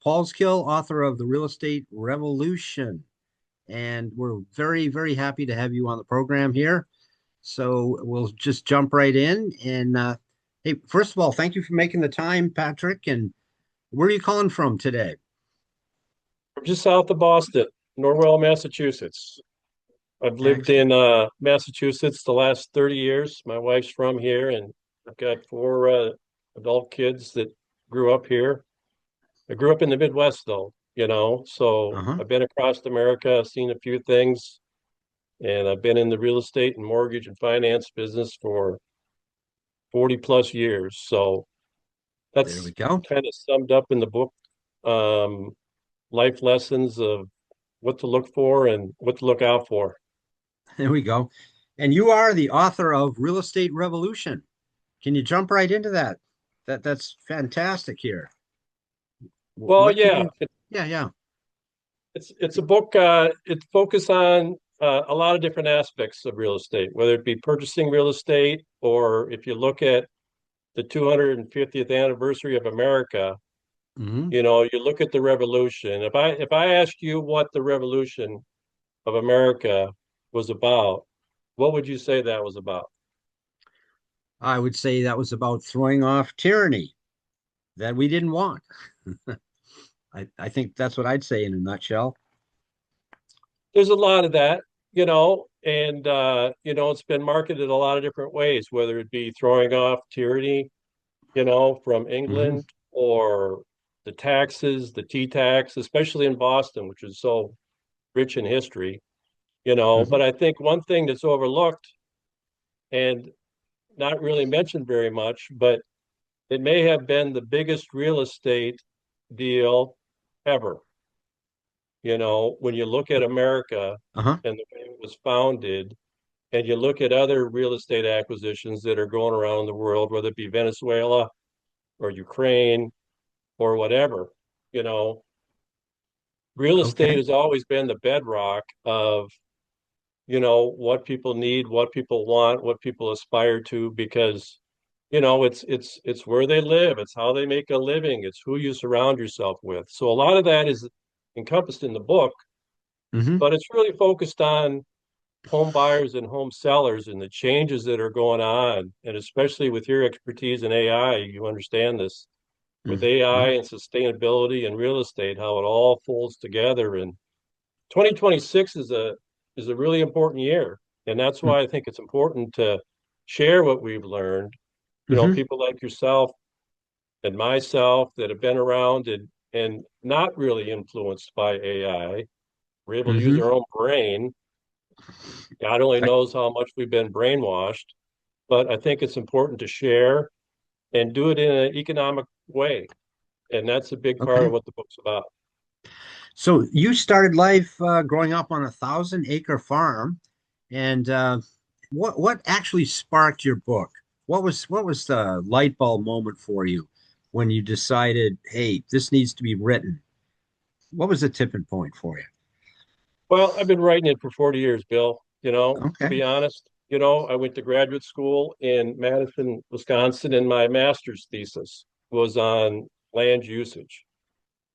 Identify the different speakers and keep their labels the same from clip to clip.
Speaker 1: Paul Skill, author of The Real Estate Revolution. And we're very, very happy to have you on the program here. So we'll just jump right in. And hey, first of all, thank you for making the time, Patrick. And where are you calling from today?
Speaker 2: I'm just south of Boston, Norwell, Massachusetts. I've lived
Speaker 1: Excellent.
Speaker 2: in Massachusetts the last 30 years. My wife's from here, and I've got four adult kids that grew up here. I grew up in the Midwest, though, so
Speaker 1: Uh-huh.
Speaker 2: I've been across America, seen a few things, and I've been in the real estate and mortgage and finance business for 40 plus years. So
Speaker 1: There we
Speaker 2: that's
Speaker 1: go.
Speaker 2: kind of summed up in the book, um, life lessons of what to look for and what to look out for.
Speaker 1: There we go. And you are the author of Real Estate Revolution. Can you jump right into that? That's fantastic here.
Speaker 2: Well,
Speaker 1: What can
Speaker 2: yeah,
Speaker 1: you? Yeah, yeah.
Speaker 2: it's a book. It focuses on a lot of different aspects of real estate, whether it be purchasing real estate or if you look at the 250th anniversary of America,
Speaker 1: Hmm.
Speaker 2: you look at the revolution. If I asked you what the revolution of America was about, what would you say that was about?
Speaker 1: I would say that was about throwing off tyranny that we didn't want. I think that's what I'd say in a nutshell.
Speaker 2: There's a lot of that, and it's been marketed a lot of different ways, whether it be throwing off tyranny, from
Speaker 1: Hmm.
Speaker 2: England, or the taxes, the tea tax, especially in Boston, which is so rich in history,
Speaker 1: Hmm.
Speaker 2: But I think one thing that's overlooked and not really mentioned very much, but it may have been the biggest real estate deal ever. When you look at America
Speaker 1: Uh-huh.
Speaker 2: and the way it was founded, and you look at other real estate acquisitions that are going around the world, whether it be Venezuela or Ukraine or whatever, you know, real estate
Speaker 1: Okay.
Speaker 2: has always been the bedrock of, what people need, what people want, what people aspire to, because, it's where they live, it's how they make a living, it's who you surround yourself with. So a lot of that is encompassed in the book,
Speaker 1: Hmm.
Speaker 2: but it's really focused on home buyers and home sellers and the changes that are going on. And especially with your expertise in AI, you understand this with AI
Speaker 1: Hmm.
Speaker 2: and sustainability and real estate, how it all folds together. And 2026 is a really important year. And that's why I think it's important to share what we've learned.
Speaker 1: Hmm.
Speaker 2: People like yourself and myself that have been around and not really influenced by AI. We're able to use
Speaker 1: Hmm.
Speaker 2: our own brain. God only knows how much we've been brainwashed, but I think it's important to share and do it in an economic way. And that's a big part of
Speaker 1: Okay.
Speaker 2: what the book's about.
Speaker 1: So you started life growing up on a 1,000-acre farm, and what actually sparked your book? What was the light bulb moment for you when you decided, hey, this needs to be written? What was the tipping point for you?
Speaker 2: Well, I've been writing it for 40 years, Bill. To
Speaker 1: Okay.
Speaker 2: be honest, I went to graduate school in Madison, Wisconsin, and my master's thesis was on land usage,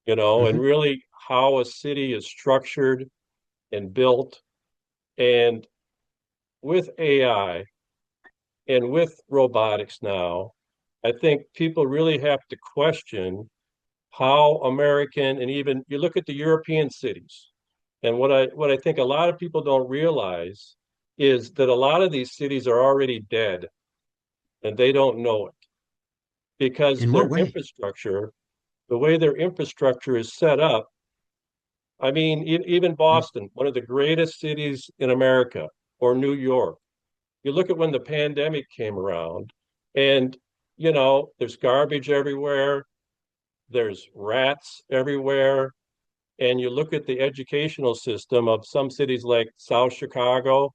Speaker 2: and
Speaker 1: Hmm.
Speaker 2: really how a city is structured and built. And with AI and with robotics now, I think people really have to question how American, and even you look at the European cities, and what I think a lot of people don't realize is that a lot of these cities are already dead and they don't know it because
Speaker 1: In what way?
Speaker 2: the way their infrastructure is set up. I mean, even Boston, one of the greatest cities in America, or New York. You look at when the pandemic came around, and there's garbage everywhere, there's rats everywhere, and you look at the educational system of some cities like South Chicago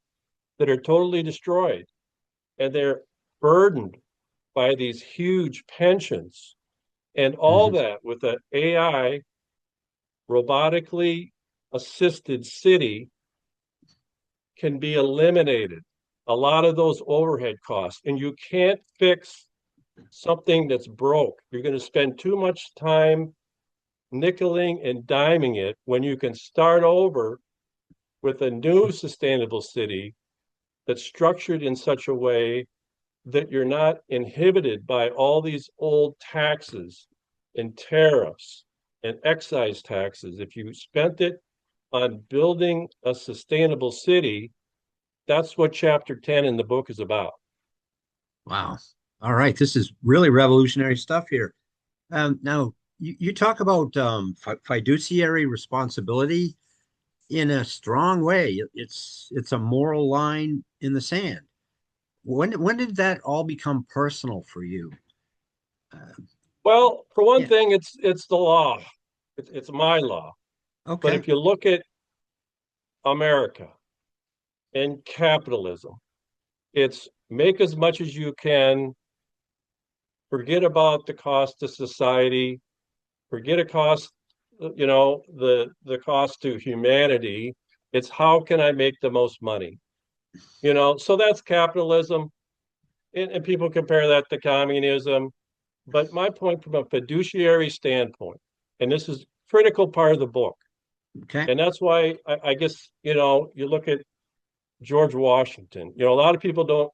Speaker 2: that are totally destroyed, and they're burdened by these huge pensions, and all
Speaker 1: Hmm.
Speaker 2: that with an AI robotically assisted city can be eliminated. A lot of those overhead costs, and you can't fix something that's broke. You're going to spend too much time nickeling and diming it when you can start over with a new sustainable city that's structured in such a way that you're not inhibited by all these old taxes and tariffs and excise taxes. If you spent it on building a sustainable city, that's what chapter 10 in the book is about.
Speaker 1: Wow. All right. This is really revolutionary stuff here. Now, you talk about fiduciary responsibility in a strong way. It's a moral line in the sand. When did that all become personal for you? Uh,
Speaker 2: Well, for one
Speaker 1: yeah.
Speaker 2: thing, it's the law. It's my law. But
Speaker 1: Okay.
Speaker 2: if you look at America and capitalism, it's make as much as you can, forget about the cost to society, forget a cost, the cost to humanity. It's how can I make the most money? So that's capitalism. And people compare that to communism. But my point from a fiduciary standpoint, and this is critical part of the book,
Speaker 1: Okay.
Speaker 2: and that's why I guess, you look at George Washington. A lot of people don't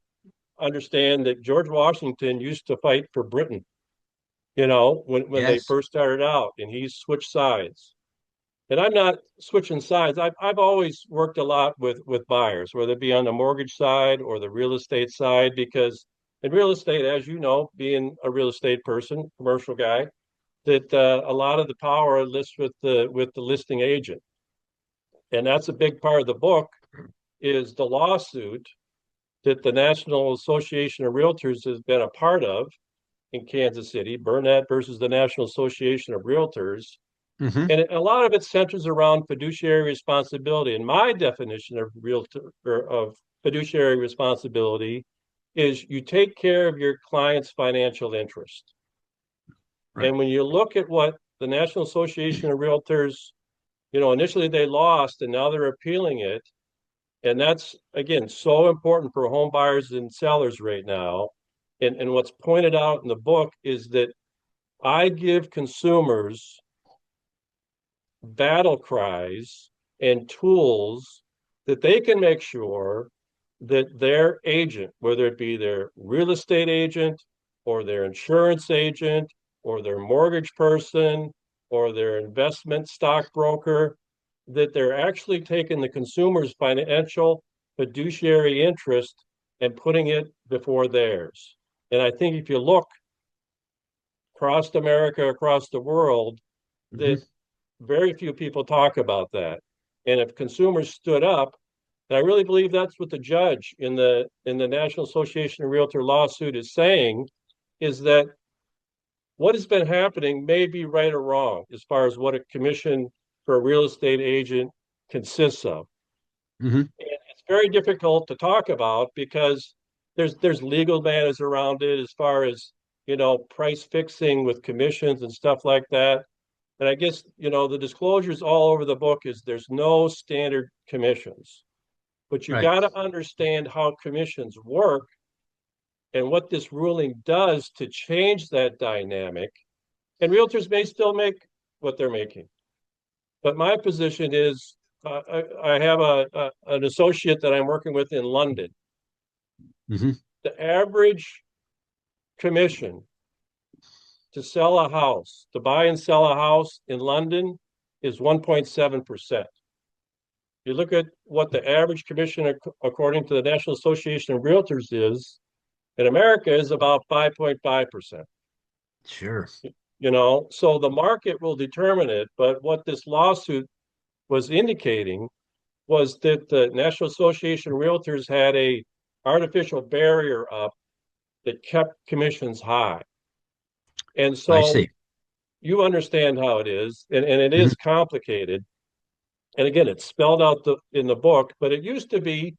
Speaker 2: understand that George Washington used to fight for Britain, when they
Speaker 1: Yes.
Speaker 2: first started out, and he switched sides. And I'm not switching sides. I've always worked a lot with buyers, whether it be on the mortgage side or the real estate side, because in real estate, as you know, being a real estate person, commercial guy, that a lot of the power lists with the listing agent, and that's a big part of the book is the lawsuit that the National Association of Realtors has been a part of in Kansas City, Burnett versus the National Association of Realtors.
Speaker 1: Hmm.
Speaker 2: And a lot of it centers around fiduciary responsibility. And my definition of realtor or of fiduciary responsibility is you take care of your client's financial interest.
Speaker 1: Right.
Speaker 2: And when you look at what the National Association of Realtors, initially they lost and now they're appealing it. And that's, again, so important for home buyers and sellers right now. And what's pointed out in the book is that I give consumers battle cries and tools that they can make sure that their agent, whether it be their real estate agent or their insurance agent or their mortgage person or their investment stockbroker, that they're actually taking the consumer's financial fiduciary interest and putting it before theirs. And I think if you look across America, across the world,
Speaker 1: Hmm.
Speaker 2: that very few people talk about that. And if consumers stood up, and I really believe that's what the judge in the National Association of Realtor lawsuit is saying, is that what has been happening may be right or wrong as far as what a commission for a real estate agent consists of.
Speaker 1: Hmm.
Speaker 2: And it's very difficult to talk about because there's legal matters around it as far as price fixing with commissions and stuff like that. And I guess, the disclosures all over the book is there's no standard commissions, but you
Speaker 1: Right.
Speaker 2: got to understand how commissions work and what this ruling does to change that dynamic. And realtors may still make what they're making. But my position is I have an associate that I'm working with in London.
Speaker 1: Hmm.
Speaker 2: The average commission to sell a house, to buy and sell a house in London is 1.7%. You look at what the average commission, according to the National Association of Realtors, is in America is about 5.5%.
Speaker 1: Sure.
Speaker 2: So the market will determine it. But what this lawsuit was indicating was that the National Association of Realtors had a artificial barrier up that kept commissions high. And
Speaker 1: I
Speaker 2: so
Speaker 1: see.
Speaker 2: you understand how it is, and it
Speaker 1: Hmm.
Speaker 2: is complicated. And again, it's spelled out in the book, but it used to be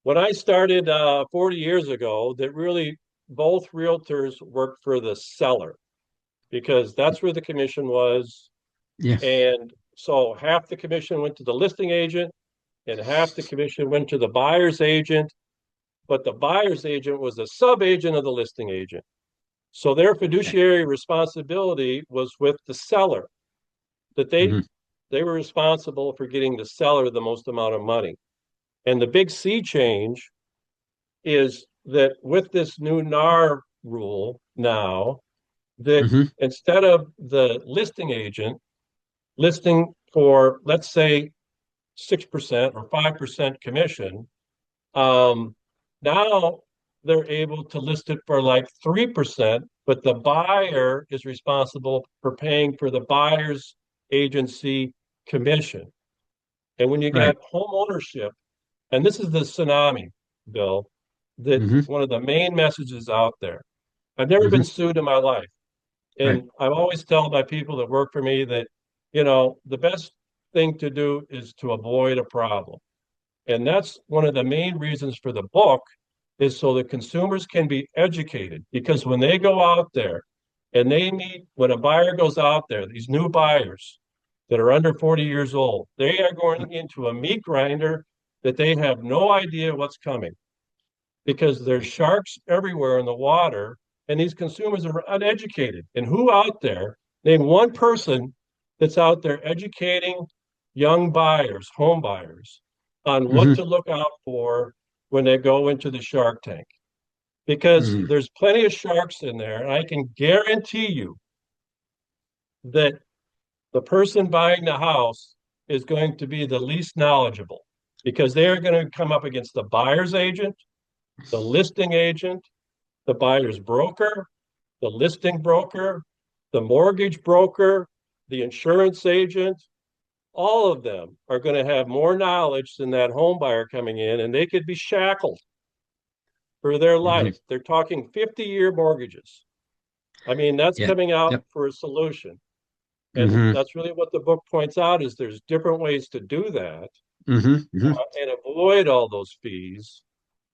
Speaker 2: when I started 40 years ago that really both realtors worked for the seller because that's where the commission was.
Speaker 1: Yeah.
Speaker 2: And so half the commission went to the listing agent and half the commission went to the buyer's agent, but the buyer's agent was a sub agent of the listing agent. So their
Speaker 1: Okay.
Speaker 2: fiduciary responsibility was with the seller, that
Speaker 1: Hmm.
Speaker 2: they were responsible for getting the seller the most amount of money. And the big sea change is that with this new NAR rule now, that
Speaker 1: Hmm.
Speaker 2: instead of the listing agent listing for, let's say, 6% or 5% commission, um, now they're able to list it for like 3%, but the buyer is responsible for paying for the buyer's agency commission. And when you got
Speaker 1: Right.
Speaker 2: home ownership, and this is the tsunami, Bill, that
Speaker 1: Hmm.
Speaker 2: one of the main messages out there. I've never been
Speaker 1: Hmm.
Speaker 2: sued in my life.
Speaker 1: Right.
Speaker 2: And I always tell my people that work for me that, the best thing to do is to avoid a problem. And that's one of the main reasons for the book is so that consumers can be educated. Because when they go out there and when a buyer goes out there, these new buyers that are under 40 years old, they are going into a meat grinder that they have no idea what's coming because there's sharks everywhere in the water and these consumers are uneducated. And who out there, name one person that's out there educating young buyers, home buyers, on what
Speaker 1: Hmm.
Speaker 2: to look out for when they go into the shark tank. Because
Speaker 1: Hmm.
Speaker 2: there's plenty of sharks in there, and I can guarantee you that the person buying the house is going to be the least knowledgeable because they are going to come up against the buyer's agent, the listing agent, the buyer's broker, the listing broker, the mortgage broker, the insurance agent. All of them are going to have more knowledge than that home buyer coming in, and they could be shackled for their
Speaker 1: Hmm.
Speaker 2: life. They're talking 50-year mortgages. I mean, that's
Speaker 1: Yeah.
Speaker 2: coming out
Speaker 1: Yep.
Speaker 2: for a solution. And
Speaker 1: Hmm.
Speaker 2: that's really what the book points out is there's different ways to do that
Speaker 1: Hmm. Hmm.
Speaker 2: and avoid all those fees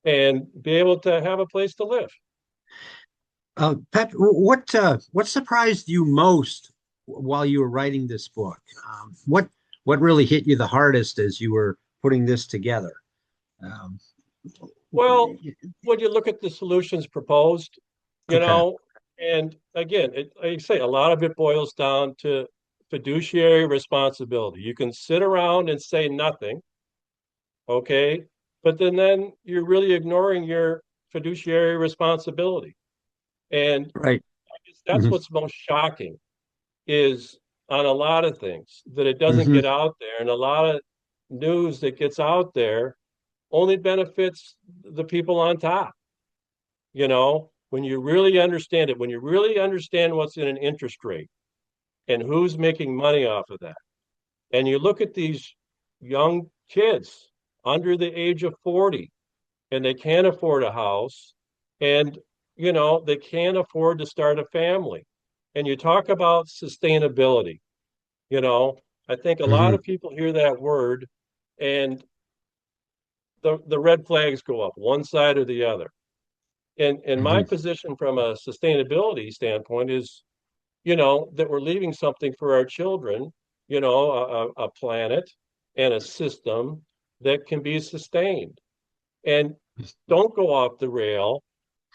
Speaker 2: and be able to have a place to live.
Speaker 1: Pat, what surprised you most while you were writing this book? What really hit you the hardest as you were putting this together? Um,
Speaker 2: Well, when you look at the solutions proposed, you
Speaker 1: okay.
Speaker 2: know, and again, like I say, a lot of it boils down to fiduciary responsibility. You can sit around and say nothing, okay, but then you're really ignoring your fiduciary responsibility. And
Speaker 1: Right.
Speaker 2: that's
Speaker 1: Hmm.
Speaker 2: what's most shocking is on a lot of things that it doesn't
Speaker 1: Hmm.
Speaker 2: get out there, and a lot of news that gets out there only benefits the people on top. When you really understand it, when you really understand what's in an interest rate and who's making money off of that, and you look at these young kids under the age of 40 and they can't afford a house and they can't afford to start a family. And you talk about sustainability, you know, I think a lot
Speaker 1: Hmm.
Speaker 2: of people hear that word and the red flags go up one side or the other. And my
Speaker 1: Hmm.
Speaker 2: position from a sustainability standpoint is, that we're leaving something for our children, a planet and a system that can be sustained. And don't go off the rail.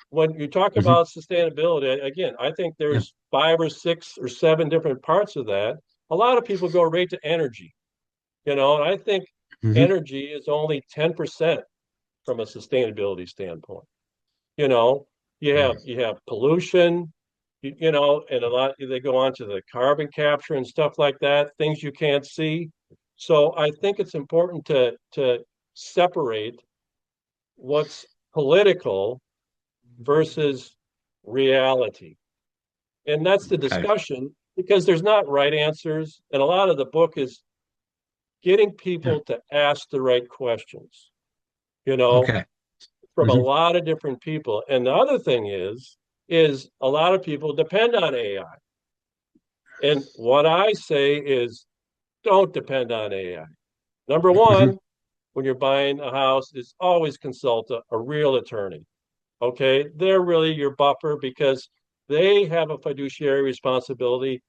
Speaker 2: When you talk
Speaker 1: Hmm.
Speaker 2: about sustainability, again, I think
Speaker 1: Yeah.
Speaker 2: there's 5 or 6 or 7 different parts of that. A lot of people go right to energy, and I think
Speaker 1: Hmm.
Speaker 2: energy is only 10% from a sustainability standpoint. you know you have pollution, and a lot they go on to the carbon capture and stuff like that, things you can't see. So I think it's important to separate what's political versus reality, and that's the
Speaker 1: Okay.
Speaker 2: discussion because there's not right answers, and a lot of the book is getting
Speaker 1: Yeah.
Speaker 2: people to ask the right questions, you know
Speaker 1: Okay.
Speaker 2: from a
Speaker 1: Hmm.
Speaker 2: lot of different people. And the other thing is a lot of people depend on AI. And what I say is don't depend on AI. Number
Speaker 1: Hmm.
Speaker 2: one, when you're buying a house, is always consult a real attorney. Okay. They're really your buffer because they have a fiduciary responsibility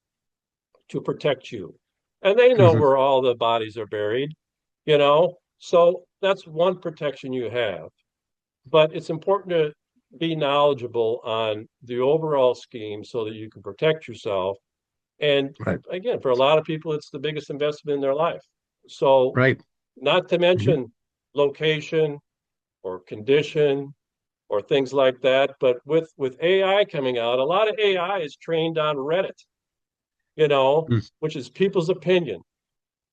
Speaker 2: to protect you. And they know
Speaker 1: Hmm.
Speaker 2: where all the bodies are buried. So that's one protection you have. But it's important be knowledgeable on the overall scheme so that you can protect yourself. And
Speaker 1: Right.
Speaker 2: again, for a lot of people, it's the biggest investment in their life. So,
Speaker 1: Right.
Speaker 2: not to
Speaker 1: Hmm.
Speaker 2: mention location or condition or things like that. But with AI coming out, a lot of AI is trained on Reddit, which is people's opinion.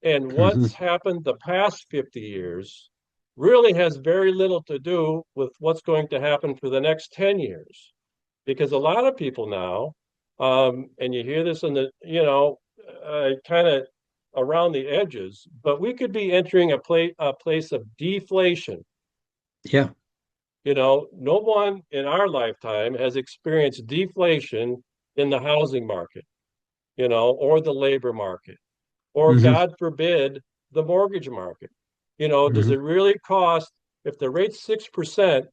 Speaker 2: And
Speaker 1: Hmm.
Speaker 2: what's happened the past 50 years really has very little to do with what's going to happen for the next 10 years. Because a lot of people now, and you hear this in the, kind of around the edges, but we could be entering a place of deflation.
Speaker 1: Yeah.
Speaker 2: No one in our lifetime has experienced deflation in the housing market, or the labor market, or
Speaker 1: Hmm.
Speaker 2: God forbid, the mortgage market. Does
Speaker 1: Hmm.
Speaker 2: it really cost, if the rate's 6%,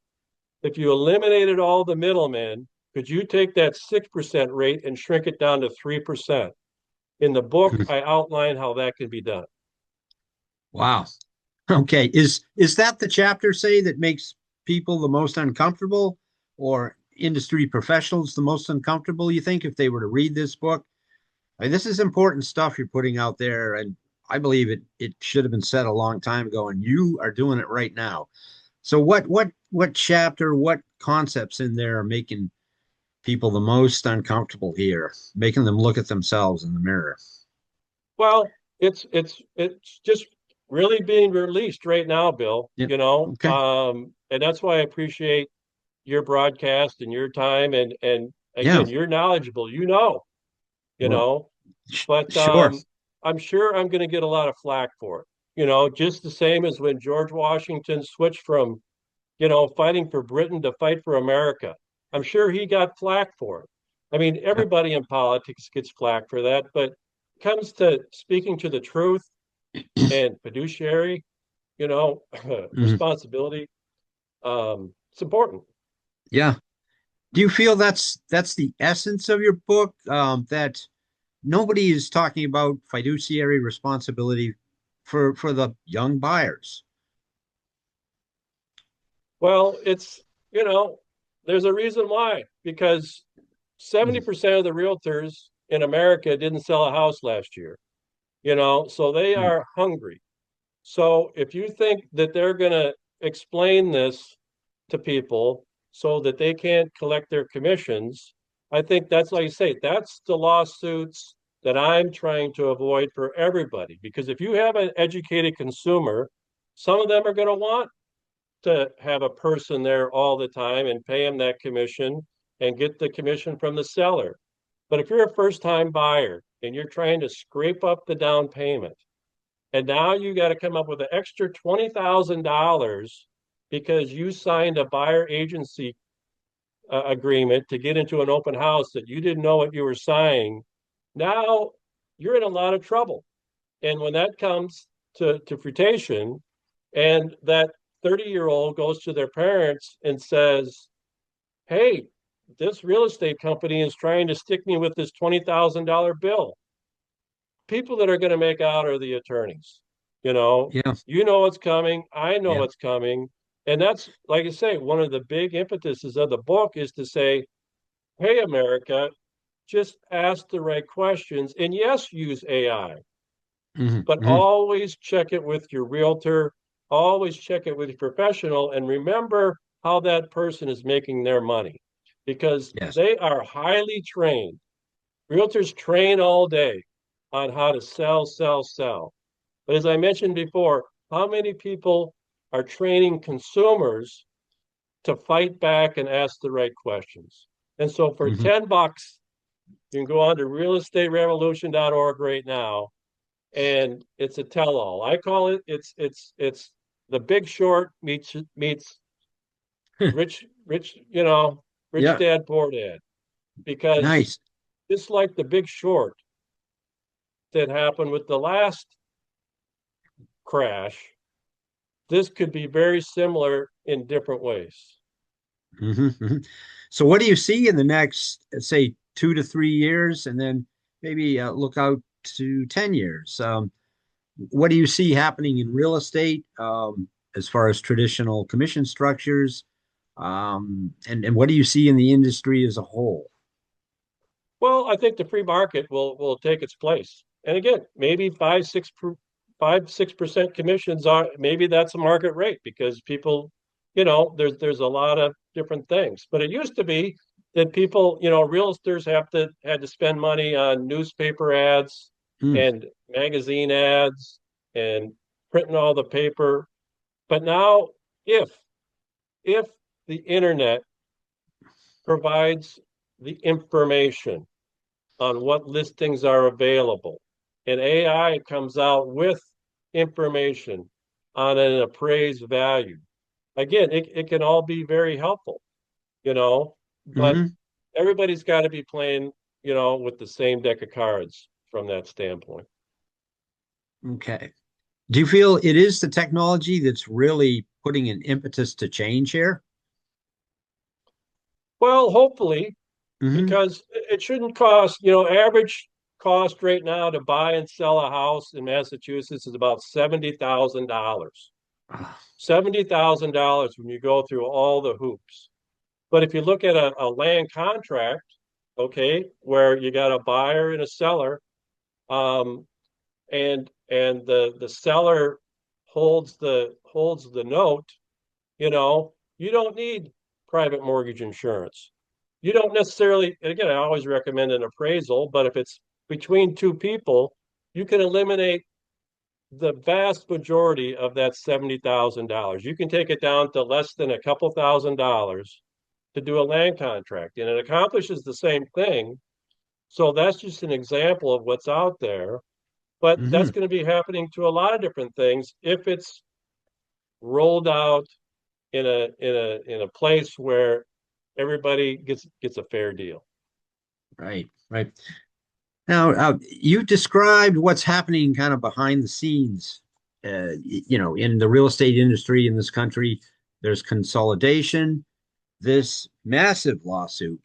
Speaker 2: if you eliminated all the middlemen, could you take that 6% rate and shrink it down to 3%? In the book, I outline how that can be done.
Speaker 1: Wow. Okay. Is that the chapter say that makes people the most uncomfortable, or industry professionals the most uncomfortable, you think, if they were to read this book? I mean, this is important stuff you're putting out there, and I believe it should have been said a long time ago, and you are doing it right now. So what chapter, what concepts in there are making people the most uncomfortable here, making them look at themselves in the mirror?
Speaker 2: Well, it's just really being released right now, Bill.
Speaker 1: Yeah. Okay.
Speaker 2: And that's why I appreciate your broadcast and your time, and
Speaker 1: Yeah.
Speaker 2: again, you're knowledgeable. You
Speaker 1: Well,
Speaker 2: know, but
Speaker 1: sure.
Speaker 2: I'm sure I'm going to get a lot of flack for it. Just the same as when George Washington switched from fighting for Britain to fight for America. I'm sure he got flack for it. I mean,
Speaker 1: Yeah.
Speaker 2: everybody in politics gets flack for that, but it comes to speaking to the truth and fiduciary,
Speaker 1: Mhm.
Speaker 2: responsibility. It's important.
Speaker 1: Yeah. Do you feel that's the essence of your book? That nobody is talking about fiduciary responsibility for the young buyers.
Speaker 2: Well, you know, there's a reason why, because
Speaker 1: Mhm.
Speaker 2: 70% of the realtors in America didn't sell a house last year, so they
Speaker 1: Mhm.
Speaker 2: are hungry. So if you think that they're going to explain this to people so that they can't collect their commissions, I think that's, like you say, that's the lawsuits that I'm trying to avoid for everybody. Because if you have an educated consumer, some of them are going to want to have a person there all the time and pay them that commission and get the commission from the seller. But if you're a first time buyer and you're trying to scrape up the down payment, and now you got to come up with an extra $20,000 because you signed a buyer agency agreement to get into an open house that you didn't know what you were signing. Now you're in a lot of trouble. And when that comes to fruition, and that 30-year-old goes to their parents and says, "Hey, this real estate company is trying to stick me with this $20,000 bill." People that are going to make out are the attorneys. You know,
Speaker 1: Yeah.
Speaker 2: you know what's coming. I know
Speaker 1: Yeah.
Speaker 2: what's coming. And that's, like I say, one of the big impetuses of the book is to say, hey, America, just ask the right questions. And yes, use AI,
Speaker 1: Hmm.
Speaker 2: but
Speaker 1: Hmm.
Speaker 2: always check it with your realtor, always check it with your professional, and remember how that person is making their money because
Speaker 1: Yes.
Speaker 2: they are highly trained. Realtors train all day on how to sell, sell, sell. But as I mentioned before, how many people are training consumers to fight back and ask the right questions? And so for
Speaker 1: Hmm.
Speaker 2: $10, you can go on to realestaterevolution.org right now, and it's a tell-all. I call it it's the Big Short meets rich
Speaker 1: Yeah.
Speaker 2: dad poor dad, because
Speaker 1: Nice.
Speaker 2: just like the Big Short that happened with the last crash, this could be very similar in different ways.
Speaker 1: Hmm. Hmm. So, what do you see in the next, say, 2 to 3 years, and then maybe look out to 10 years? What do you see happening in real estate, as far as traditional commission structures? And what do you see in the industry as a whole?
Speaker 2: Well, I think the free market will take its place. And again, maybe 5, 6% commissions are maybe that's a market rate because people, there's a lot of different things. But it used to be that people, realtors had to spend money on newspaper ads
Speaker 1: Mm,
Speaker 2: and magazine ads and printing all the paper. But now, if if the internet provides the information on what listings are available. And AI comes out with information on an appraised value. Again, it can all be very helpful, but
Speaker 1: hmm.
Speaker 2: everybody's got to be playing, with the same deck of cards from that standpoint.
Speaker 1: Okay. Do you feel it is the technology that's really putting an impetus to change here?
Speaker 2: Well, hopefully,
Speaker 1: Hmm.
Speaker 2: because it shouldn't cost, average cost right now to buy and sell a house in Massachusetts is about $70,000. $70,000 when you go through all the hoops. But if you look at a land contract, okay, where you got a buyer and a seller, um, and the seller holds the note, you don't need private mortgage insurance. You don't necessarily, and again, I always recommend an appraisal, but if it's between two people, you can eliminate the vast majority of that $70,000. You can take it down to less than a couple $1,000s to do a land contract, and it accomplishes the same thing. So that's just an example of what's out there. But
Speaker 1: Hmm.
Speaker 2: that's going to be happening to a lot of different things if it's rolled out in a place where everybody gets a fair deal.
Speaker 1: Right, right. Now, you described what's happening kind of behind the scenes, in the real estate industry in this country. There's consolidation, this massive lawsuit,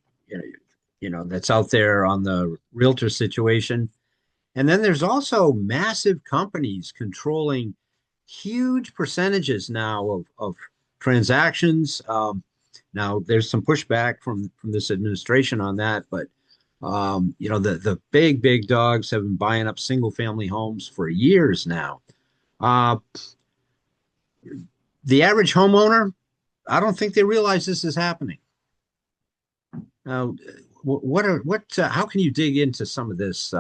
Speaker 1: you know, that's out there on the realtor situation. And then there's also massive companies controlling huge percentages now of transactions. Now there's some pushback from this administration on that, but the big dogs have been buying up single family homes for years now. Uh, the average homeowner, I don't think they realize this is happening. Uh, how can you dig into some of this?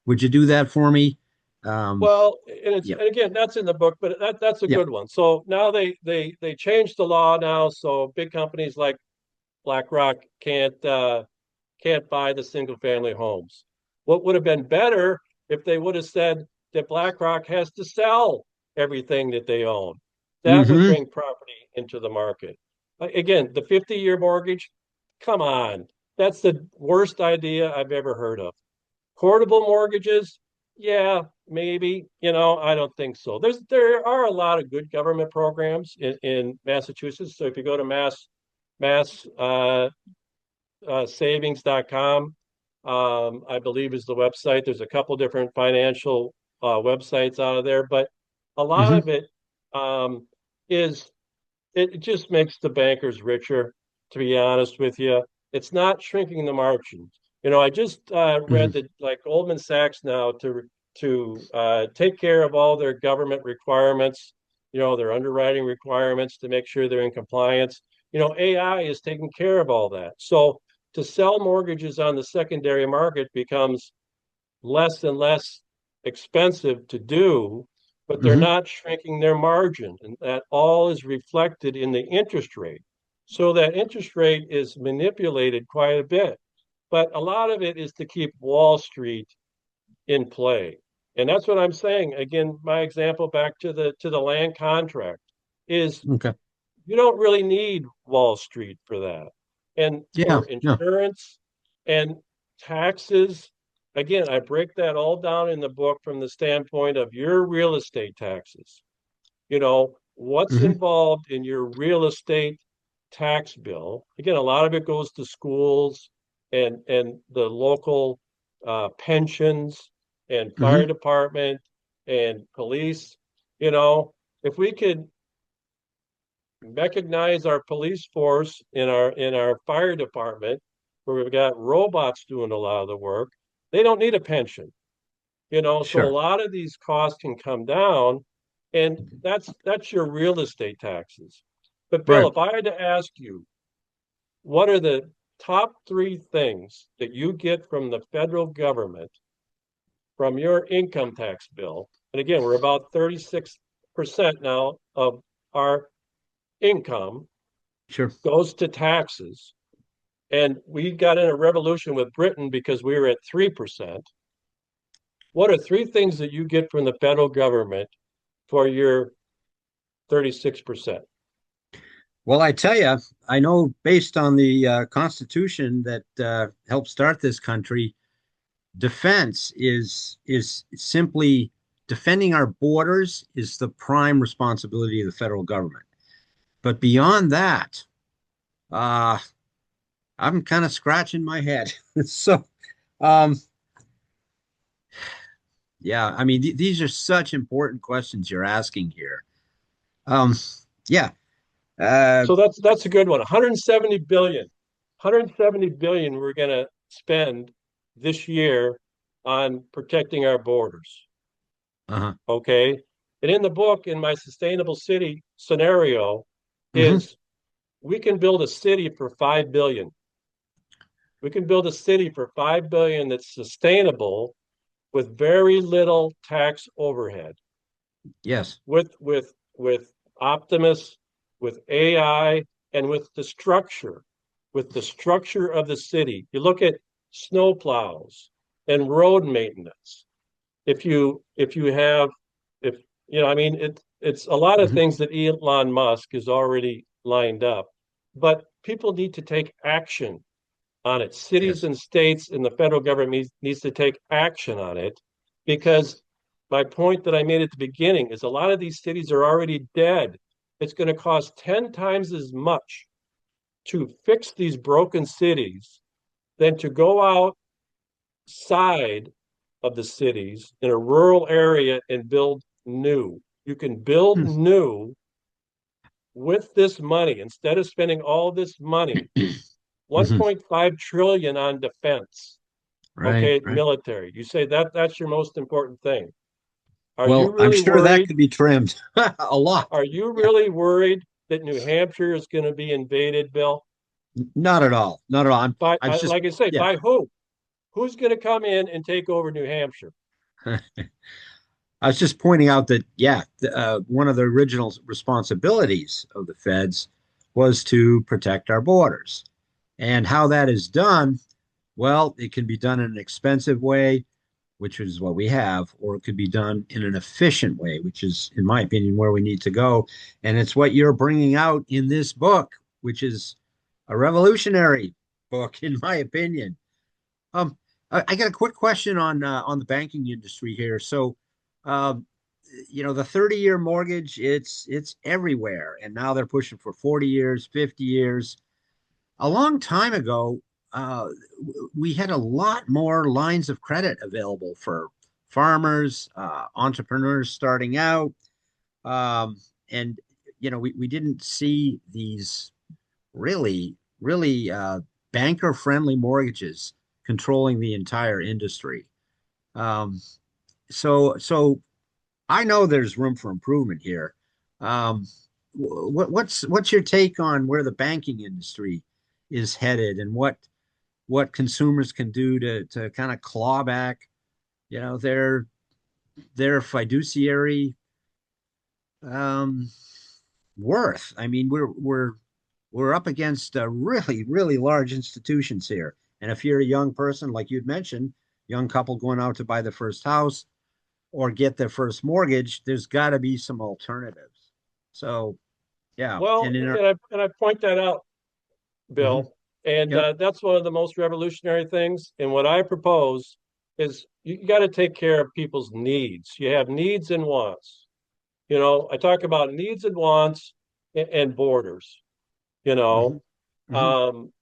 Speaker 1: Would you do that for me? Um,
Speaker 2: Well, and
Speaker 1: yeah,
Speaker 2: again, that's in the book, but that's a
Speaker 1: yeah.
Speaker 2: good one. So now they changed the law now, so big companies like BlackRock can't buy the single family homes. What would have been better if they would have said that BlackRock has to sell everything that they own. That would
Speaker 1: Hmm.
Speaker 2: bring property into the market. Again, the 50-year mortgage, come on. That's the worst idea I've ever heard of. Portable mortgages, yeah, maybe. I don't think so. There are a lot of good government programs in Massachusetts. So if you go to mass savings.com, I believe is the website. There's a couple different financial websites out of there, but a lot
Speaker 1: Hmm.
Speaker 2: of it um, is it just makes the bankers richer, to be honest with you. It's not shrinking the margins. I just read
Speaker 1: Hmm.
Speaker 2: that like Goldman Sachs now to take care of all their government requirements, their underwriting requirements to make sure they're in compliance. AI is taking care of all that. So to sell mortgages on the secondary market becomes less and less expensive to do, but they're
Speaker 1: Hmm.
Speaker 2: not shrinking their margin. And that all is reflected in the interest rate. So that interest rate is manipulated quite a bit. But a lot of it is to keep Wall Street in play. And that's what I'm saying. Again, my example back to the land contract is
Speaker 1: Okay.
Speaker 2: you don't really need Wall Street for that. And
Speaker 1: Yeah.
Speaker 2: for
Speaker 1: Yeah.
Speaker 2: insurance and taxes, again, I break that all down in the book from the standpoint of your real estate taxes. What's
Speaker 1: Hmm.
Speaker 2: involved in your real estate tax bill. Again, a lot of it goes to schools and the local pensions and fire
Speaker 1: Hmm.
Speaker 2: department and police. You know, if we could mechanize our police force in our fire department, where we've got robots doing a lot of the work. They don't need a pension, so a
Speaker 1: Sure.
Speaker 2: lot of these costs can come down, and that's your real estate taxes. But Bill,
Speaker 1: Right.
Speaker 2: if I had to ask you, what are the top three things that you get from the federal government from your income tax bill? And again, we're about 36% now of our income
Speaker 1: Sure.
Speaker 2: goes to taxes. And we got in a revolution with Britain because we were at 3%. What are three things that you get from the federal government for your 36%?
Speaker 1: Well, I tell you, I know based on the Constitution that helped start this country, defense is simply defending our borders is the prime responsibility of the federal government. But beyond that, uh, I'm kind of scratching my head. So, um, yeah, I mean, these are such important questions you're asking here. Um, yeah, uh,
Speaker 2: So that's a good one. 170 billion. 170 billion we're going to spend this year on protecting our borders.
Speaker 1: uh-huh.
Speaker 2: Okay? And in the book, in my sustainable city scenario,
Speaker 1: Hmm.
Speaker 2: is we can build a city for 5 billion. We can build a city for 5 billion that's sustainable with very little tax overhead.
Speaker 1: Yes.
Speaker 2: With Optimus, with AI, and with the structure of the city. You look at snow plows and road maintenance. If you have if I mean it's a lot of
Speaker 1: Hmm.
Speaker 2: things that Elon Musk has already lined up, but people need to take action on it. Cities
Speaker 1: Yes.
Speaker 2: and states and the federal government needs to take action on it, because my point that I made at the beginning is a lot of these cities are already dead. It's going to cost 10 times as much to fix these broken cities than to go outside of the cities in a rural area and build new. You can build new with this money instead of spending all this money,
Speaker 1: Hmm.
Speaker 2: 1.5 trillion on defense.
Speaker 1: Right,
Speaker 2: Okay,
Speaker 1: right.
Speaker 2: military. You say that's your most important thing. Are you
Speaker 1: Well, I'm
Speaker 2: really
Speaker 1: sure that
Speaker 2: worried?
Speaker 1: could be trimmed a lot.
Speaker 2: Are you
Speaker 1: Yeah.
Speaker 2: really worried that New Hampshire is going to be invaded, Bill?
Speaker 1: Not at all. Not at all.
Speaker 2: By
Speaker 1: I'm just,
Speaker 2: like I say,
Speaker 1: yeah.
Speaker 2: by who? Who's going to come in and take over New Hampshire?
Speaker 1: I was just pointing out that, yeah, one of the original responsibilities of the feds was to protect our borders. And how that is done, well, it can be done in an expensive way, which is what we have, or it could be done in an efficient way, which is, in my opinion, where we need to go. And it's what you're bringing out in this book, which is a revolutionary book, in my opinion. Um, I got a quick question on the banking industry here. So, um, the 30-year mortgage, it's everywhere, and now they're pushing for 40 years, 50 years. A long time ago, uh, we had a lot more lines of credit available for farmers, entrepreneurs starting out, and we didn't see these really banker friendly mortgages controlling the entire industry. Um, so I know there's room for improvement here. Um, what's your take on where the banking industry is headed and what consumers can do to kind of claw back, their fiduciary um, worth? I mean, we're up against really large institutions here. And if you're a young person, like you'd mentioned, young couple going out to buy their first house or get their first mortgage, there's got to be some alternatives. So, yeah.
Speaker 2: Well,
Speaker 1: And in our,
Speaker 2: and I point that out,
Speaker 1: mhm,
Speaker 2: Bill, and
Speaker 1: yep.
Speaker 2: that's one of the most revolutionary things. And what I propose is you got to take care of people's needs. You have needs and wants. I talk about needs and wants and borders. You
Speaker 1: Hmm.
Speaker 2: know,
Speaker 1: Hmm.
Speaker 2: um,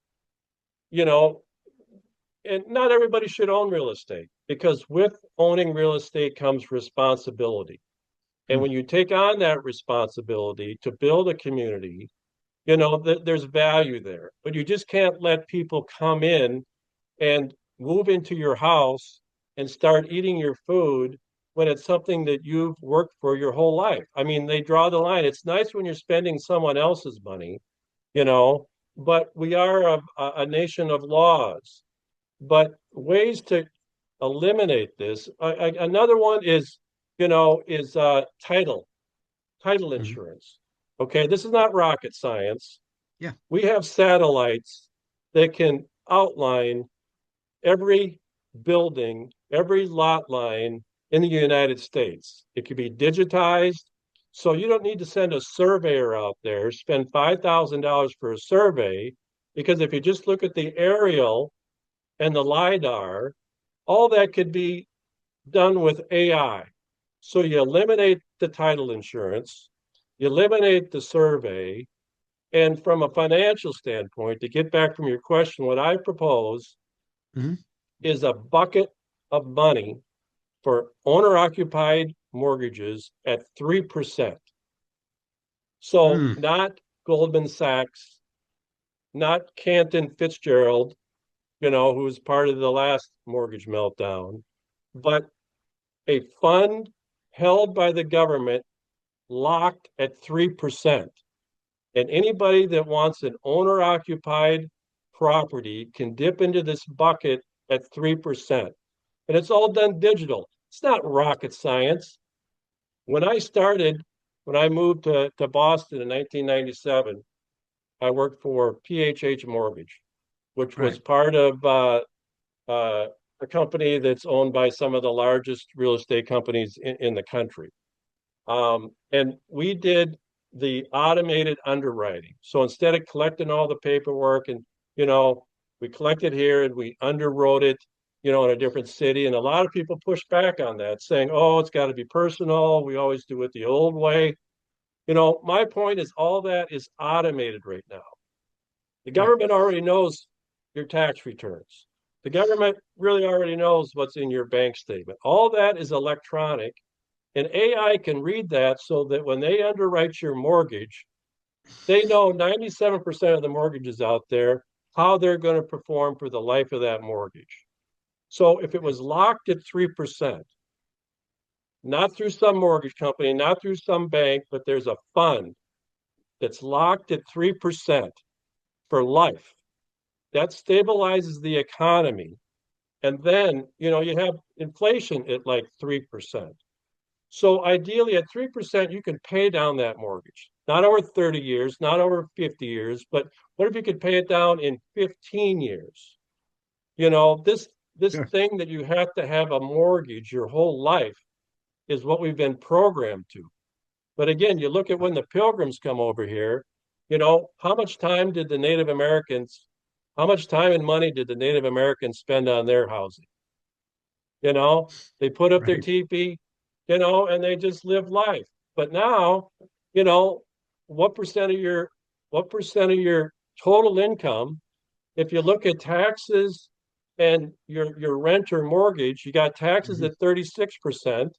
Speaker 2: you know, and not everybody should own real estate, because with owning real estate comes responsibility. And
Speaker 1: Mm,
Speaker 2: when you take on that responsibility to build a community, there's value there. But you just can't let people come in and move into your house and start eating your food when it's something that you've worked for your whole life. I mean, they draw the line. It's nice when you're spending someone else's money, you know, but we are a nation of laws. But ways to eliminate this, another one is, title
Speaker 1: mhm.
Speaker 2: insurance. Okay, this is not rocket science.
Speaker 1: Yeah.
Speaker 2: We have satellites that can outline every building, every lot line in the United States. It could be digitized. So you don't need to send a surveyor out there, spend $5,000 for a survey, because if you just look at the aerial and the LiDAR, all that could be done with AI. So you eliminate the title insurance, you eliminate the survey, and from a financial standpoint, to get back from your question, what I propose
Speaker 1: Hmm.
Speaker 2: is a bucket of money for owner occupied mortgages at 3%. So,
Speaker 1: Mm,
Speaker 2: not Goldman Sachs, not Canton Fitzgerald, who was part of the last mortgage meltdown, but a fund held by the government locked at 3%. And anybody that wants an owner occupied property can dip into this bucket at 3%. And it's all done digital. It's not rocket science. When I started, when I moved to Boston in 1997, I worked for PHH Mortgage, which was
Speaker 1: right.
Speaker 2: part of uh, a company that's owned by some of the largest real estate companies in the country. And we did the automated underwriting. So instead of collecting all the paperwork and, you know, we collected here and we underwrote it, in a different city. And a lot of people pushed back on that, saying, oh, it's got to be personal. We always do it the old way. My point is all that is automated right now. The
Speaker 1: Right.
Speaker 2: government already knows your tax returns. The government really already knows what's in your bank statement. All that is electronic. And AI can read that so that when they underwrite your mortgage, they know 97% of the mortgages out there, how they're going to perform for the life of that mortgage. So if it was locked at 3%, not through some mortgage company, not through some bank, but there's a fund that's locked at 3% for life, that stabilizes the economy. And then, you have inflation at like 3%. So ideally, at 3%, you can pay down that mortgage, not over 30 years, not over 50 years, but what if you could pay it down in 15 years? This
Speaker 1: Sure.
Speaker 2: thing that you have to have a mortgage your whole life is what we've been programmed to. But again, you look at when the pilgrims come over here, how much time did the Native Americans, how much time and money did the Native Americans spend on their housing? They put up their
Speaker 1: Right.
Speaker 2: teepee, and they just live life. But now, you know, what percent of your what percent of your total income, if you look at taxes and your rent or mortgage, you got taxes
Speaker 1: Hmm.
Speaker 2: at 36%,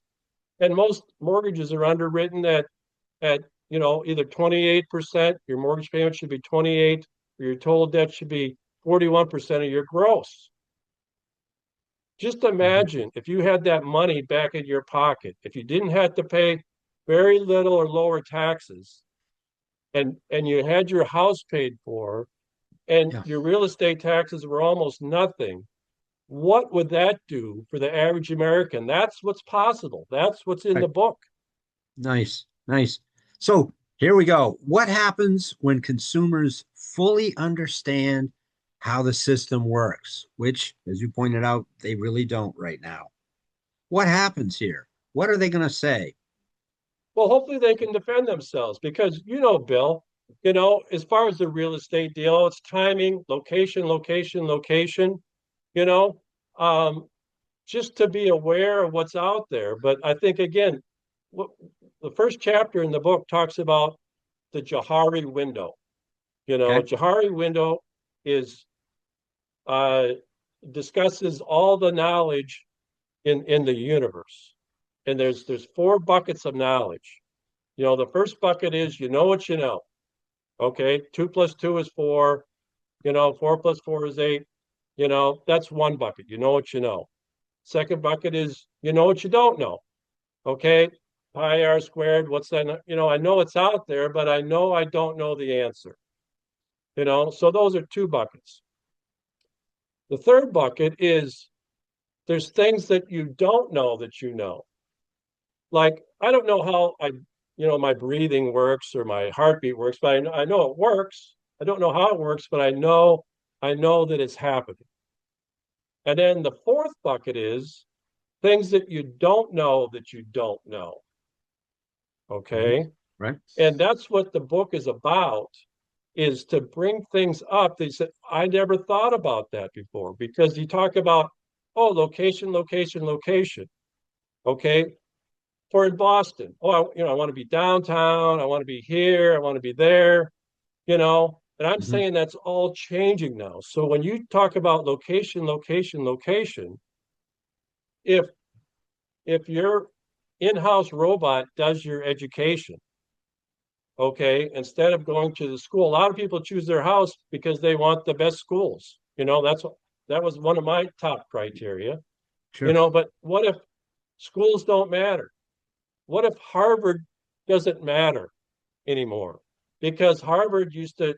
Speaker 2: and most mortgages are underwritten at either 28%, your mortgage payment should be 28, or your total debt should be 41% of your gross. Just
Speaker 1: Hmm.
Speaker 2: imagine if you had that money back in your pocket, if you didn't have to pay very little or lower taxes, and you had your house paid for, and
Speaker 1: Yeah.
Speaker 2: your real estate taxes were almost nothing, what would that do for the average American? That's what's possible. That's what's in the
Speaker 1: Right.
Speaker 2: book.
Speaker 1: Nice. Nice. So here we go. What happens when consumers fully understand how the system works, which, as you pointed out, they really don't right now? What happens here? What are they going to say?
Speaker 2: Well, hopefully they can defend themselves because, Bill, as far as the real estate deal, it's timing, location, location, location, you know, um, just to be aware of what's out there. But I think, again, what, the first chapter in the book talks about the Johari window.
Speaker 1: Okay.
Speaker 2: Johari window is uh, discusses all the knowledge in the universe. and there's four buckets of knowledge. The first bucket is you know what you know. Okay, 2 plus 2 is 4. 4 plus 4 is 8. That's one bucket. You know what you know. Second bucket is you know what you don't know. Okay, pi r squared. What's that? I know it's out there, but I know I don't know the answer. So those are two buckets. The third bucket is there's things that you don't know that you know. Like I don't know how my breathing works or my heartbeat works, but I know it works. I don't know how it works, but I know that it's happening. And then the fourth bucket is things that you don't know that you don't know.
Speaker 1: Right.
Speaker 2: Okay.
Speaker 1: Right.
Speaker 2: And that's what the book is about, is to bring things up. They said, I never thought about that before, because you talk about, oh, location, location, location. Okay. For in Boston, oh, I want to be downtown. I want to be here. I want to be there, and I'm
Speaker 1: Hmm.
Speaker 2: saying that's all changing now. So when you talk about location, location, location, if your in-house robot does your education, okay, instead of going to the school, a lot of people choose their house because they want the best schools. That was one of my top criteria.
Speaker 1: Sure.
Speaker 2: But what if schools don't matter? What if Harvard doesn't matter anymore? Because Harvard used to,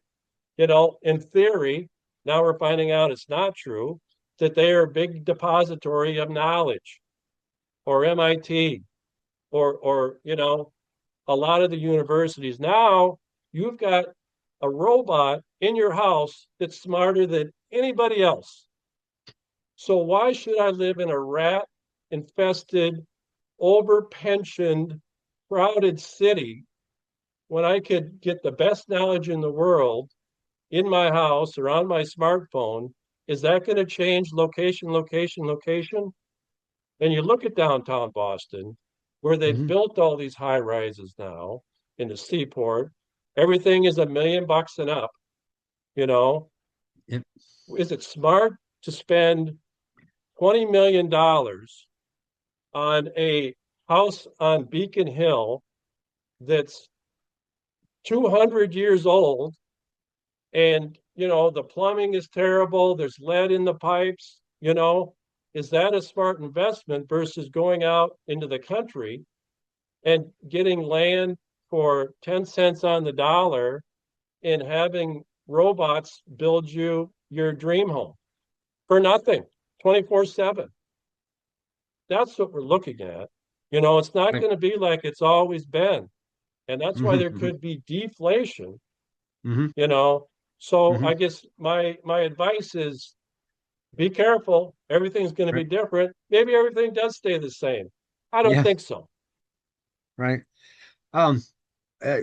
Speaker 2: in theory, now we're finding out it's not true, that they are a big depository of knowledge, or MIT, or a lot of the universities. Now you've got a robot in your house that's smarter than anybody else. So why should I live in a rat infested, over pensioned, crowded city when I could get the best knowledge in the world in my house or on my smartphone? Is that going to change location, location, location? And you look at downtown Boston, where they've
Speaker 1: Hmm.
Speaker 2: built all these high rises now in the seaport. Everything is $1 million and up. You know,
Speaker 1: Yep.
Speaker 2: is it smart to spend $20 million on a house on Beacon Hill that's 200 years old, and the plumbing is terrible, there's lead in the pipes? Is that a smart investment versus going out into the country and getting land for 10 cents on the dollar and having robots build you your dream home for nothing, 24/7? That's what we're looking at. It's not
Speaker 1: Right.
Speaker 2: going to be like it's always been, and that's why
Speaker 1: Hmm.
Speaker 2: there
Speaker 1: Hmm.
Speaker 2: could be deflation.
Speaker 1: Hmm.
Speaker 2: you know so
Speaker 1: Hmm.
Speaker 2: I guess my advice is be careful. Everything's going to be
Speaker 1: Right.
Speaker 2: different. Maybe everything does stay the same. I don't
Speaker 1: Yeah.
Speaker 2: think so.
Speaker 1: Right. Um, uh,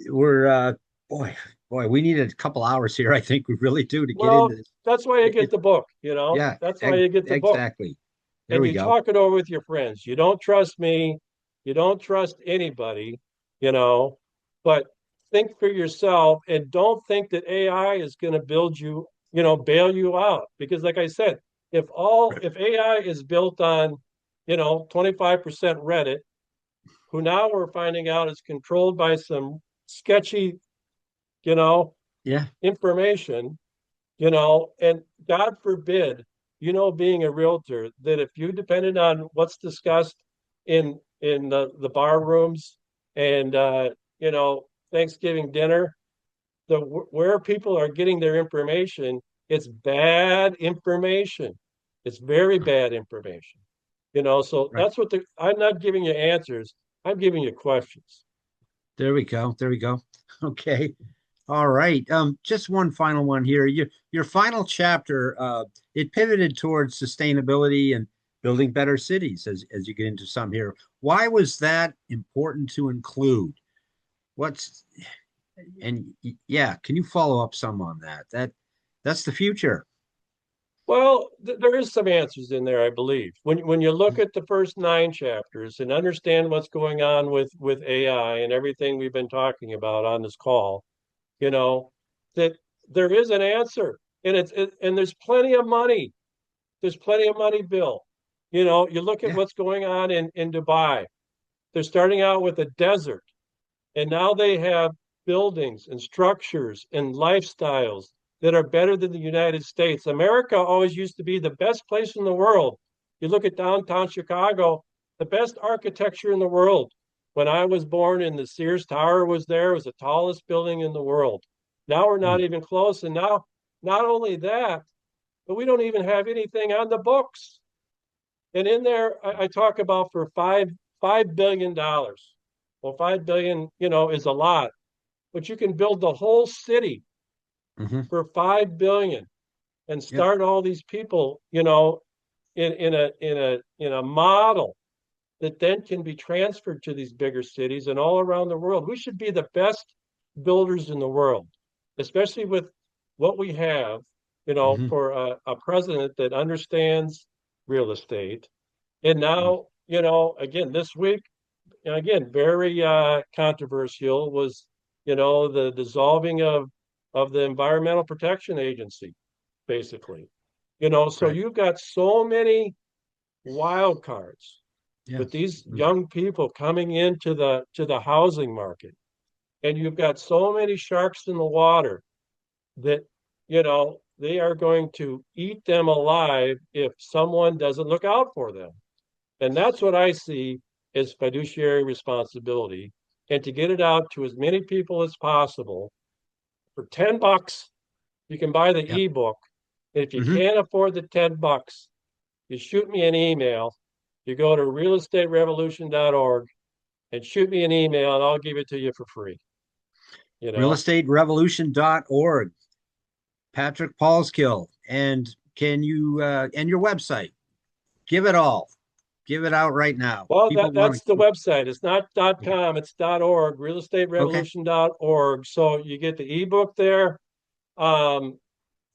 Speaker 1: we're boy, boy, we need a couple hours here. I think we really do to get into
Speaker 2: Well,
Speaker 1: this.
Speaker 2: that's why you get
Speaker 1: It
Speaker 2: the book.
Speaker 1: yeah,
Speaker 2: That's why you get the book.
Speaker 1: exactly. There
Speaker 2: And
Speaker 1: we
Speaker 2: you
Speaker 1: go.
Speaker 2: talk it over with your friends. You don't trust me, you don't trust anybody, you know, but think for yourself, and don't think that AI is going to build you, bail you out. Because like I said,
Speaker 1: Right.
Speaker 2: if AI is built on, 25% Reddit, who now we're finding out is controlled by some sketchy, you know,
Speaker 1: Yeah.
Speaker 2: information, and God forbid, being a realtor, that if you depended on what's discussed in the bar rooms and Thanksgiving dinner, where people are getting their information, it's bad information. It's very bad information. So
Speaker 1: Right.
Speaker 2: that's what I'm not giving you answers. I'm giving you questions.
Speaker 1: There we go. There we go. Okay. All right. Just one final one here. Your final chapter, it pivoted towards sustainability and building better cities as you get into some here. Why was that important to include? What's and yeah, can you follow up some on that? That's the future.
Speaker 2: Well, there is some answers in there, I believe. When you look at the first 9 chapters and understand what's going on with AI and everything we've been talking about on this call, you know, that there is an answer, and and there's plenty of money. There's plenty of money, Bill. You look at
Speaker 1: Yeah.
Speaker 2: what's going on in Dubai. They're starting out with a desert, and now they have buildings and structures and lifestyles that are better than the United States. America always used to be the best place in the world. You look at downtown Chicago, the best architecture in the world. When I was born and the Sears Tower was there, it was the tallest building in the world. Now we're not
Speaker 1: Mm.
Speaker 2: even close. And now, not only that, but we don't even have anything on the books. And in there, I talk about for $5 billion. Well, 5 billion, is a lot, but you can build the whole city
Speaker 1: Hmm.
Speaker 2: for 5 billion and
Speaker 1: Yep.
Speaker 2: start all these people, in a model that then can be transferred to these bigger cities and all around the world. We should be the best builders in the world, especially with what we have,
Speaker 1: Hmm.
Speaker 2: for a president that understands real estate. And now, again, this week, again, very controversial was, the dissolving of the Environmental Protection Agency, basically. So
Speaker 1: Right.
Speaker 2: you've got so many wild cards
Speaker 1: Yeah.
Speaker 2: with these
Speaker 1: Mm.
Speaker 2: young people coming into the housing market, and you've got so many sharks in the water that they are going to eat them alive if someone doesn't look out for them. And that's what I see as fiduciary responsibility. And to get it out to as many people as possible for $10, you can buy the
Speaker 1: Yep.
Speaker 2: ebook. And if you
Speaker 1: Hmm.
Speaker 2: can't afford the $10, you shoot me an email. You go to realestaterevolution.org and shoot me an email, and I'll give it to you for free. You know,
Speaker 1: Realestaterevolution.org. Patrick Paulskill. And can you and your website? Give it all. Give it out right now.
Speaker 2: well,
Speaker 1: People want
Speaker 2: that's the
Speaker 1: to.
Speaker 2: website. It's not
Speaker 1: Okay.
Speaker 2: .com, it's .org,
Speaker 1: Okay.
Speaker 2: realestaterevolution.org. So you get the ebook there. Um,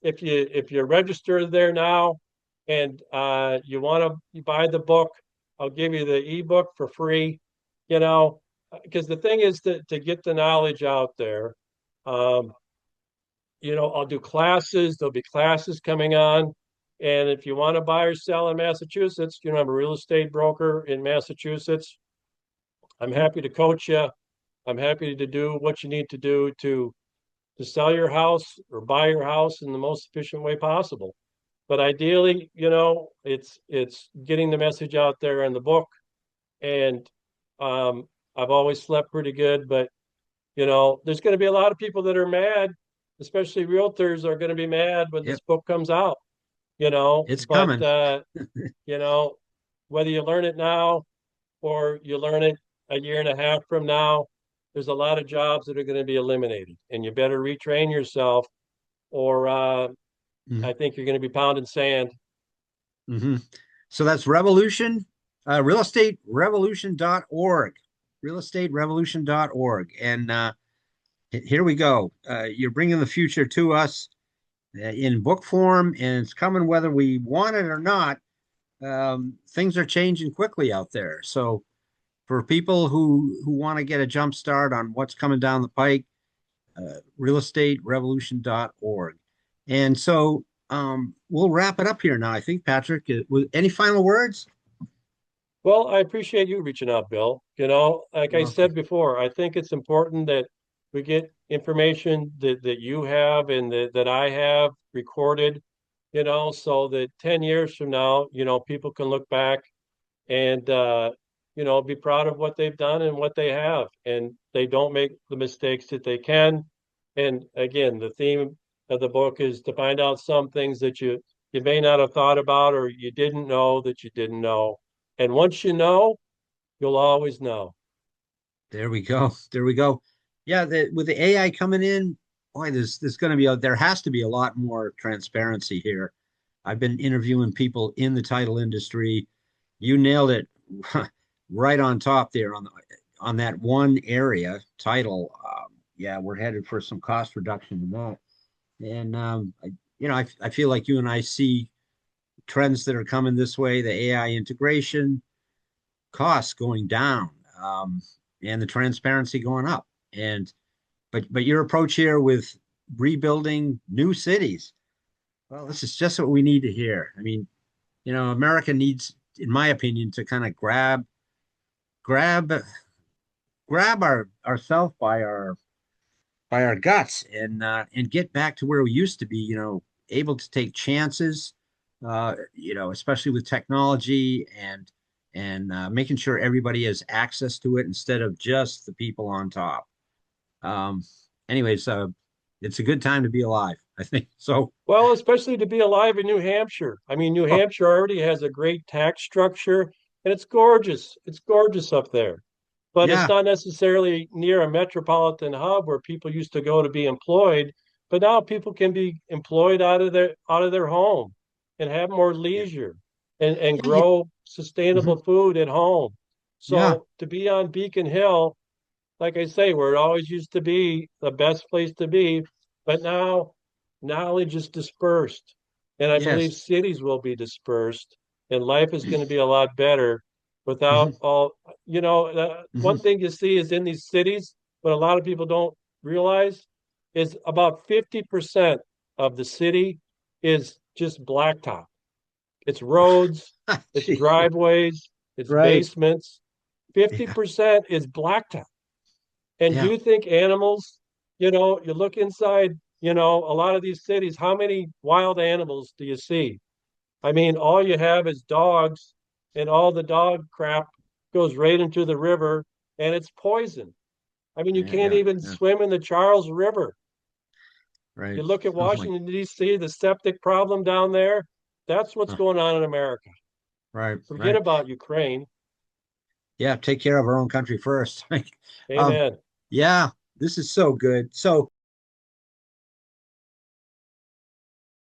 Speaker 2: if you register there now and you want to buy the book, I'll give you the ebook for free. You know, because the thing is to get the knowledge out there. Um, I'll do classes. There'll be classes coming on. And if you want to buy or sell in Massachusetts, I'm a real estate broker in Massachusetts. I'm happy to coach you. I'm happy to do what you need to do to sell your house or buy your house in the most efficient way possible. But ideally, it's getting the message out there in the book. And I've always slept pretty good, but there's going to be a lot of people that are mad, especially realtors are going to be mad when this
Speaker 1: Yep.
Speaker 2: book comes out. you know,
Speaker 1: It's
Speaker 2: but
Speaker 1: coming.
Speaker 2: you know, whether you learn it now or you learn it a year and a half from now, there's a lot of jobs that are going to be eliminated, and you better retrain yourself, or
Speaker 1: Mm-hmm.
Speaker 2: I think you're going to be pounding sand.
Speaker 1: Mm-hmm. So that's revolution, realestaterevolution.org, realestaterevolution.org. And here we go. You're bringing the future to us in book form, and it's coming whether we want it or not. Things are changing quickly out there. So for people who want to get a jump start on what's coming down the pike, realestaterevolution.org. And so we'll wrap it up here now. I think, Patrick, any final words?
Speaker 2: Well, I appreciate you reaching out, Bill. Like
Speaker 1: You're
Speaker 2: I
Speaker 1: welcome.
Speaker 2: said before, I think it's important that we get information that you have and that I have recorded, so that 10 years from now, people can look back and, be proud of what they've done and what they have, and they don't make the mistakes that they can. And again, the theme of the book is to find out some things that you may not have thought about or you didn't know that you didn't know. And once you know, you'll always know.
Speaker 1: There we go. There we go. Yeah, with the AI coming in, boy, there's going to be there has to be a lot more transparency here. I've been interviewing people in the title industry. You nailed it right on top there on that one area title. Yeah, we're headed for some cost reduction in that. And I feel like you and I see trends that are coming this way: the AI integration, costs going down, and the transparency going up. And but your approach here with rebuilding new cities, well, this is just what we need to hear. I mean, America needs in my opinion, to kind of grab grab ourselves by our guts and get back to where we used to be, able to take chances, especially with technology and making sure everybody has access to it instead of just the people on top. Um, anyways, it's a good time to be alive, I think. So,
Speaker 2: Well, especially to be alive in New Hampshire. I mean, New
Speaker 1: oh,
Speaker 2: Hampshire already has a great tax structure and it's gorgeous. It's gorgeous up there. But it's
Speaker 1: yeah,
Speaker 2: not necessarily near a metropolitan hub where people used to go to be employed. But now people can be employed out of their home and have more
Speaker 1: yeah,
Speaker 2: leisure and
Speaker 1: yeah,
Speaker 2: grow
Speaker 1: mhm,
Speaker 2: sustainable food at home.
Speaker 1: yeah,
Speaker 2: So to be on Beacon Hill, like I say, where it always used to be the best place to be, but now knowledge is dispersed. And I believe
Speaker 1: yes,
Speaker 2: cities will be dispersed, and life is going to be a lot better
Speaker 1: mhm,
Speaker 2: without all, one
Speaker 1: mhm.
Speaker 2: thing you see is in these cities, what a lot of people don't realize is about 50% of the city is just blacktop. It's roads, it's
Speaker 1: Gee,
Speaker 2: driveways, it's
Speaker 1: right,
Speaker 2: basements.
Speaker 1: yeah,
Speaker 2: 50% is blacktop. And do
Speaker 1: yeah,
Speaker 2: you think animals, you look inside, a lot of these cities, how many wild animals do you see? I mean, all you have is dogs, and all the dog crap goes right into the river, and it's poison. I mean, you
Speaker 1: yeah,
Speaker 2: can't
Speaker 1: yeah,
Speaker 2: even
Speaker 1: yeah,
Speaker 2: swim in the Charles River.
Speaker 1: right.
Speaker 2: You look at
Speaker 1: Oh my,
Speaker 2: Washington, D.C., the septic problem down there, that's what's
Speaker 1: uh,
Speaker 2: going on in America.
Speaker 1: right,
Speaker 2: Forget
Speaker 1: right.
Speaker 2: about Ukraine.
Speaker 1: Yeah, take care of our own country first. Um,
Speaker 2: Amen.
Speaker 1: yeah, this is so good. So